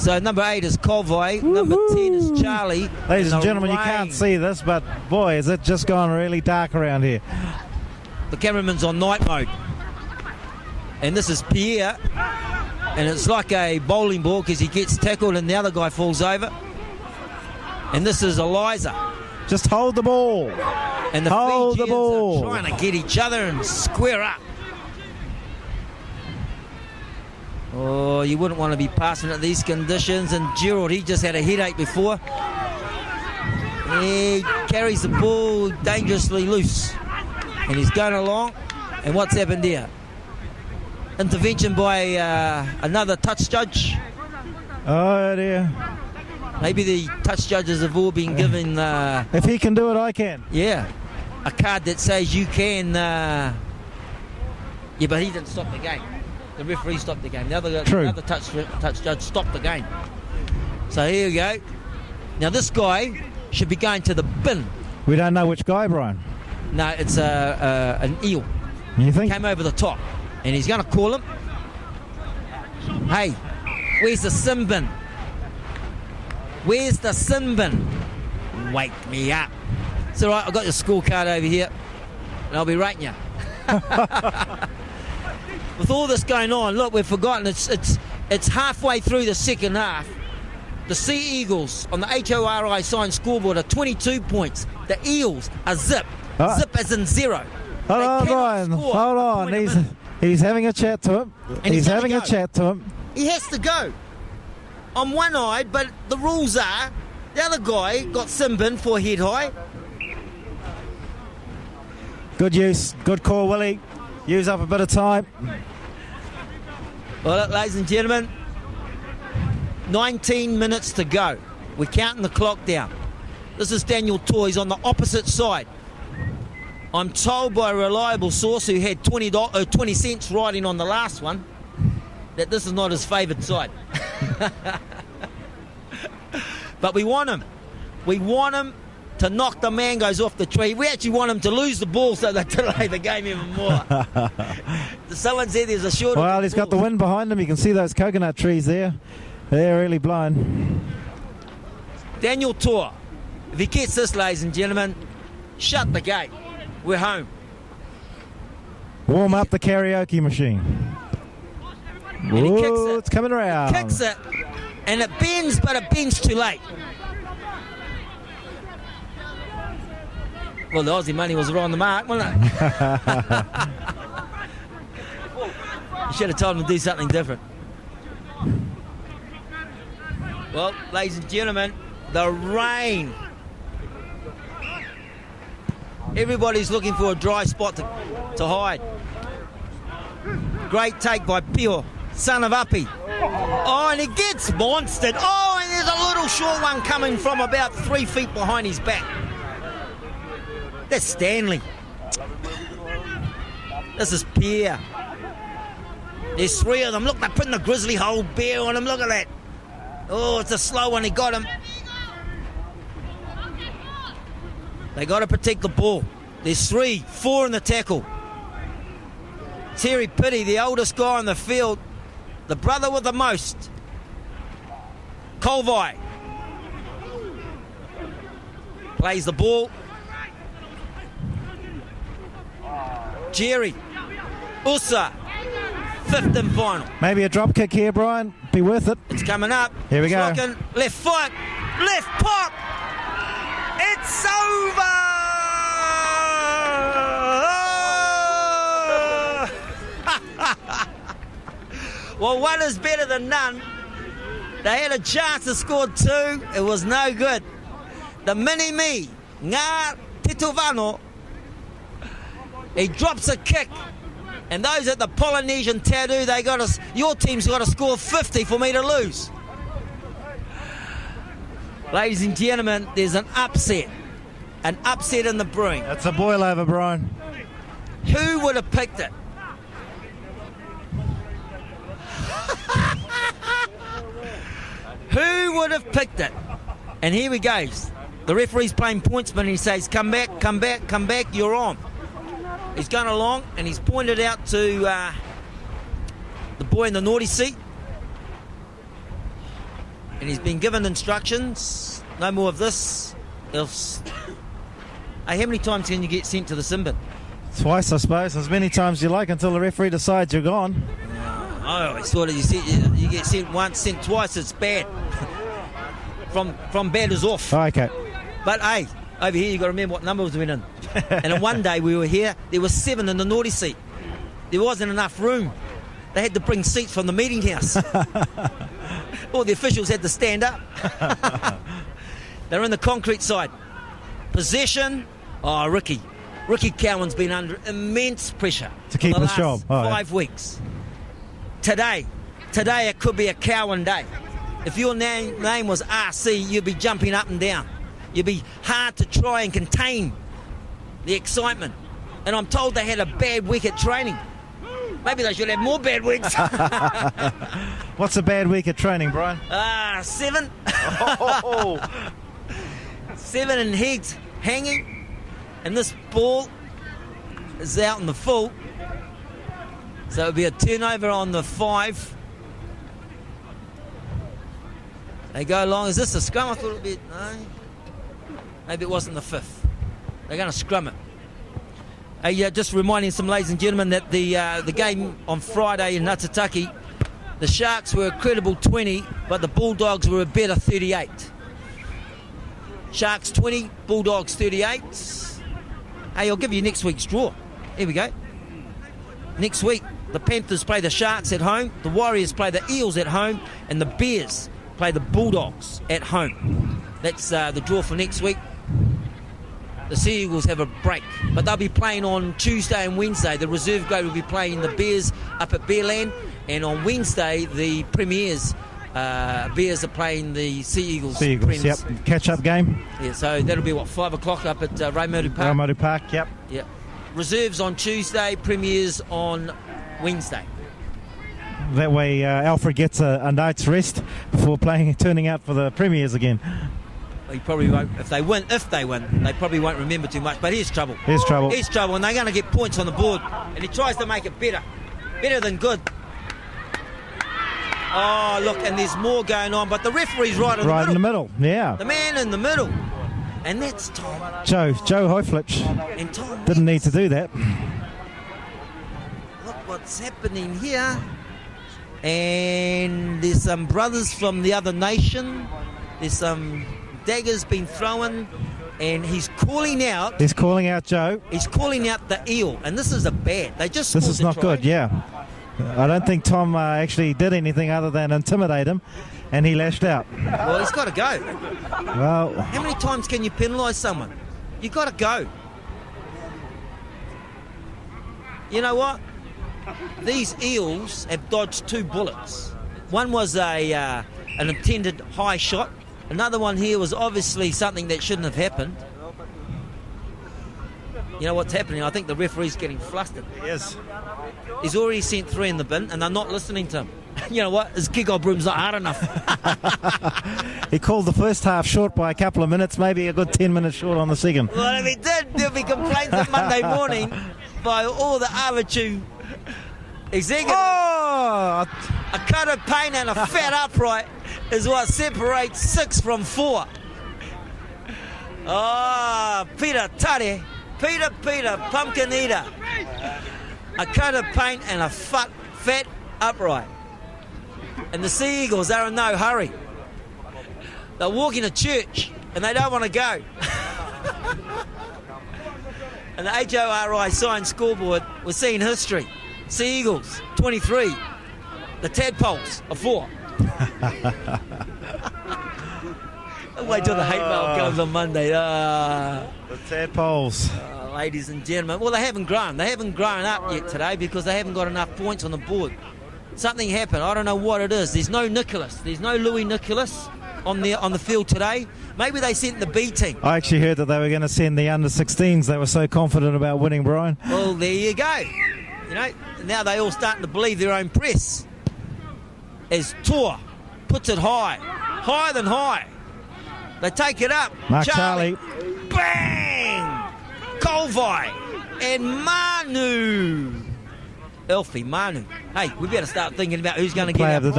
So number 8 is Colvoy, number 10 is Charlie. Ladies and gentlemen, you can't see this, but boy, is it just gone really dark around here. The cameraman's on night mode. And this is Pierre. And it's like a bowling ball because he gets tackled and the other guy falls over. And this is Eliza. Just hold the ball. And the hold the Fijians ball. are trying to get each other and square up. Oh, you wouldn't want to be passing at these conditions. And Gerald, he just had a headache before. He carries the ball dangerously loose. And he's going along. And what's happened there? Intervention by another touch judge. Oh, dear. Maybe the touch judges have all been given... if he can do it, I can. Yeah. A card that says you can... yeah, but he didn't stop the game. The referee stopped the game. The other touch judge stopped the game. So here we go. Now this guy should be going to the bin. We don't know which guy, Brian. No, it's an eel. You think? Came over the top. And he's going to call him. Hey, where's the sin bin? Where's the sin bin? Wake me up. It's all right, I've got your scorecard over here. And I'll be rating you. With all this going on, look, we've forgotten it's halfway through the second half. The Sea Eagles on the HORI signed scoreboard are 22 points. The Eels are zip. Zip as in 0. Hold on, Brian. Hold on. He's having a chat to him. He's having a chat to him. He has to go. I'm one-eyed, but the rules are the other guy got Simbin for head high. Good use. Good call, Willie. Use up a bit of time. Well, look, ladies and gentlemen, 19 minutes to go. We're counting the clock down. This is Daniel Toys on the opposite side. I'm told by a reliable source who had 20 cents riding on the last one that this is not his favoured side. But we want him. We want him to knock the mangoes off the tree. We actually want him to lose the ball so they delay the game even more. Someone said there's a shortage. Well, he's got the wind behind him. You can see those coconut trees there. They're really blowing. Daniel Tor. If he gets this, ladies and gentlemen, shut the gate. We're home. Warm up the karaoke machine. And he kicks it. It's coming around. He kicks it, and it bends, but it bends too late. Well, the Aussie money was right on the mark, wasn't it? You should have told him to do something different. Well, ladies and gentlemen, the rain. Everybody's looking for a dry spot to hide. Great take by Pio, son of Uppy. Oh, and he gets monstered. Oh, and there's a little short one coming from about 3 feet behind his back. That's Stanley. This is Pierre. There's 3 of them. Look, they're putting the grizzly hold bear on him. Look at that. Oh, it's a slow one. He got him. They got to protect the ball. There's 3, 4 in the tackle. Terry Pitty, the oldest guy on the field, the brother with the most. Colvai plays the ball. Jerry Usa, 5th and final. Maybe a drop kick here, Brian. Be worth it. It's coming up. Here we go. Looking, left foot, left pop. It's over. Well, one is better than none. They had a chance to score 2. It was no good. The mini-me, Ngā Titovano, he drops a kick. And those at the Polynesian Tattoo, your team's got to score 50 for me to lose. Ladies and gentlemen, there's an upset. An upset in the brewing. That's a boil over, Brian. Who would have picked it? Who would have picked it? And here he goes. The referee's playing pointsman and he says, come back, come back, come back, you're on. He's going along and he's pointed out to the boy in the naughty seat. And he's been given instructions. No more of this. Else. Hey, how many times can you get sent to the sin bin? Twice, I suppose. As many times as you like until the referee decides you're gone. I always thought you get sent once, sent twice, it's bad. From bad is off. Oh, okay. But hey, over here you got to remember what numbers went in. And on one day we were here, there were 7 in the naughty seat. There wasn't enough room. They had to bring seats from the meeting house. All the officials had to stand up. They're in the concrete side. Possession. Oh, Ricky Cowan's been under immense pressure to keep for the his job. last 5 weeks. Today it could be a Cowan day. If your name was RC, you'd be jumping up and down. You'd be hard to try and contain the excitement. And I'm told they had a bad week at training. Maybe they should have more bad weeks. What's a bad week at training, Brian? 7. 7 and heads hanging. And this ball is out in the full. So it'll be a turnover on the 5. They go along. Is this a scrum? I thought it would be... No. Maybe it wasn't the 5th. They're going to scrum it. Just reminding some ladies and gentlemen that the game on Friday in Nutataki, the Sharks were a credible 20, but the Bulldogs were a better 38. Sharks 20, Bulldogs 38. Hey, I'll give you next week's draw. Here we go. Next week, the Panthers play the Sharks at home, the Warriors play the Eels at home, and the Bears play the Bulldogs at home. That's the draw for next week. The Sea Eagles have a break, but they'll be playing on Tuesday and Wednesday. The reserve grade will be playing the Bears up at Bearland, and on Wednesday the Premiers Bears are playing the Sea Eagles. Sea Eagles, yep. Catch-up game. Yeah, so that'll be 5 o'clock up at Raumaru Park. Raumaru Park, yep. Yep. Reserves on Tuesday, Premiers on Wednesday. That way Alfred gets a night's rest before turning out for the Premiers again. He probably won't. If they win, they probably won't remember too much. But here's trouble. Here's trouble, and they're going to get points on the board. And he tries to make it better than good. Oh, look, and there's more going on. But the referee's right in the middle. Yeah. The man in the middle. And that's Tom. Joe Hoiflich. And Tom didn't need to do that. Look what's happening here. And there's some brothers from the other nation. There's some daggers been thrown, and he's calling out. He's calling out Joe. He's calling out the Eel, and this is a bad. They just. This is not good. Yeah, I don't think Tom actually did anything other than intimidate him, and he lashed out. Well, he's got to go. Well, how many times can you penalise someone? You've got to go. You know what? These Eels have dodged 2 bullets. One was an intended high shot. Another one here was obviously something that shouldn't have happened. You know what's happening? I think the referee's getting flustered. He is. He's already sent 3 in the bin, and they're not listening to him. You know what? His kick-off broom's not hard enough. He called the first half short by a couple of minutes, maybe a good 10 minutes short on the second. Well, if he did, there'll be complaints on Monday morning by all the Arvitu executives. Oh! A cut of paint and a fat upright is what separates 6 from 4. Oh, Peter, pumpkin eater. A coat of paint and a fat upright. And the Sea Eagles are in no hurry. They're walking to church and they don't want to go. And the HORI signed scoreboard, we're seeing history. Sea Eagles, 23. The Tadpoles, a 4. Wait till the hate mail comes on Monday. The Tadpoles. Ladies and gentlemen. Well, they haven't grown. They haven't grown up yet today because they haven't got enough points on the board. Something happened. I don't know what it is. There's no Nicholas. There's no Louis Nicholas on the field today. Maybe they sent the B team. I actually heard that they were going to send the under-16s. They were so confident about winning, Brian. Well, there you go. You know, now they all starting to believe their own press. As Tor puts it higher than high. They take it up. Mark Charlie. Bang! Colvai and Manu. Elfie, Manu. Hey, we better start thinking about who's going to get Player our of the day.